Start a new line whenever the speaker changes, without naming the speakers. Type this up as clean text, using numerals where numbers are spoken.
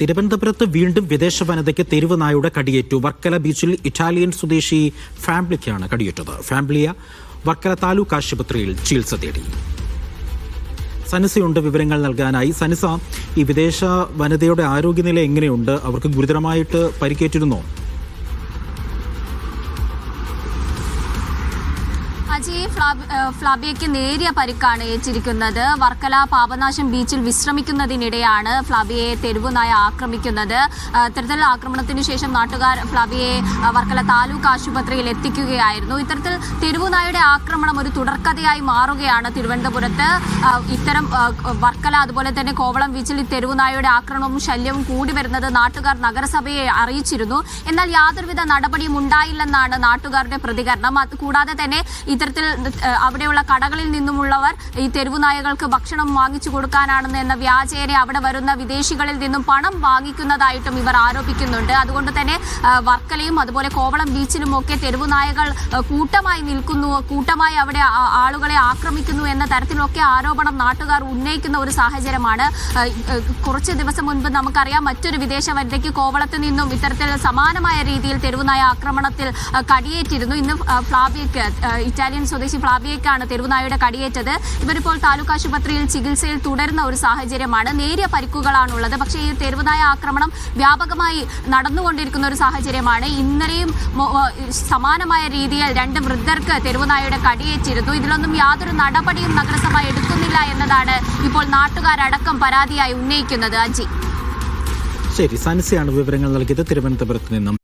തിരുവനന്തപുരത്ത് വീണ്ടും വിദേശ വനിതയ്ക്ക് തെരുവ് നായയുടെ കടിയേറ്റു. വർക്കല ബീച്ചിൽ ഇറ്റാലിയൻ സ്വദേശി ഫാംബ്ലിക്കാണ് കടിയേറ്റത്. ഫാംബ്ലിയ വർക്കല താലൂക്ക് ആശുപത്രിയിൽ ചികിത്സ തേടി. സനിസയുണ്ട് വിവരങ്ങൾ നൽകാനായി. സനിസ, ഈ വിദേശ വനിതയുടെ ആരോഗ്യനില എങ്ങനെയുണ്ട്? അവർക്ക് ഗുരുതരമായിട്ട് പരിക്കേറ്റിരുന്നോ?
അജയ്, ഫ്ലാബിയയ്ക്ക് നേരിയ പരിക്കാണ് ഏറ്റിരിക്കുന്നത്. വർക്കല പാപനാശം ബീച്ചിൽ വിശ്രമിക്കുന്നതിനിടെയാണ് ഫ്ലാബിയയെ തെരുവുനായ ആക്രമിക്കുന്നത്. ഇത്തരത്തിൽ ആക്രമണത്തിന് ശേഷം നാട്ടുകാർ ഫ്ലാബിയയെ വർക്കല താലൂക്ക് ആശുപത്രിയിൽ എത്തിക്കുകയായിരുന്നു. ഇത്തരത്തിൽ തെരുവുനായയുടെ ആക്രമണം ഒരു തുടർക്കഥയായി മാറുകയാണ് തിരുവനന്തപുരത്ത്. ഇത്തരം വർക്കല അതുപോലെ തന്നെ കോവളം ബീച്ചിൽ ഈ തെരുവുനായയുടെ ആക്രമണവും ശല്യവും കൂടി വരുന്നത് നാട്ടുകാർ നഗരസഭയെ അറിയിച്ചിരുന്നു. എന്നാൽ യാതൊരുവിധ നടപടിയും ഉണ്ടായില്ലെന്നാണ് നാട്ടുകാരുടെ പ്രതികരണം. കൂടാതെ തന്നെ ഇത്തരത്തിൽ അവിടെയുള്ള കടകളിൽ നിന്നുമുള്ളവർ ഈ തെരുവുനായകൾക്ക് ഭക്ഷണം വാങ്ങിച്ചു കൊടുക്കാനാണെന്ന് എന്ന വ്യാജേന അവിടെ വരുന്ന വിദേശികളിൽ നിന്നും പണം വാങ്ങിക്കുന്നതായിട്ടും ഇവർ ആരോപിക്കുന്നുണ്ട്. അതുകൊണ്ട് തന്നെ വർക്കലയും അതുപോലെ കോവളം ബീച്ചിലുമൊക്കെ തെരുവുനായകൾ കൂട്ടമായി നിൽക്കുന്നു, കൂട്ടമായി അവിടെ ആളുകളെ ആക്രമിക്കുന്നു എന്ന തരത്തിലൊക്കെ ആരോപണം നാട്ടുകാർ ഉന്നയിക്കുന്ന ഒരു സാഹചര്യമാണ്. കുറച്ച് ദിവസം മുൻപ് നമുക്കറിയാം, മറ്റൊരു വിദേശ വനിതയ്ക്ക് കോവളത്ത് നിന്നും ഇത്തരത്തിൽ സമാനമായ രീതിയിൽ തെരുവുനായ ആക്രമണത്തിൽ കടിയേറ്റിരുന്നു. ഇന്ന് ഫ്ലാബിയയ്ക്ക്, ഇറ്റാലിയൻ സ്വദേശി ഫ്ലാബിയയ്ക്കാണ് തെരുവുനായയുടെ കടിയേറ്റത്. ഇവരിപ്പോൾ താലൂക്ക് ആശുപത്രിയിൽ ചികിത്സയിൽ തുടരുന്ന ഒരു സാഹചര്യമാണ്. നേരിയ പരിക്കുകളാണുള്ളത്. പക്ഷേ ഈ തെരുവുനായ ആക്രമണം വ്യാപകമായി നടന്നുകൊണ്ടിരിക്കുന്ന ഒരു സാഹചര്യമാണ്. ഇന്നലെയും സമാനമായ രീതിയിൽ 2 വൃദ്ധർക്ക് തെരുവുനായയുടെ കടിയേറ്റിരുന്നു. ഇതിലൊന്നും യാതൊരു നടപടിയും നഗരസഭ എടുക്കുന്നില്ല എന്നതാണ് ഇപ്പോൾ നാട്ടുകാരടക്കം പരാതിയായി ഉന്നയിക്കുന്നത്. അജി,
ശരി, സനിസയാണ് വിവരങ്ങൾ നൽകിയത് തിരുവനന്തപുരത്ത് നിന്നും.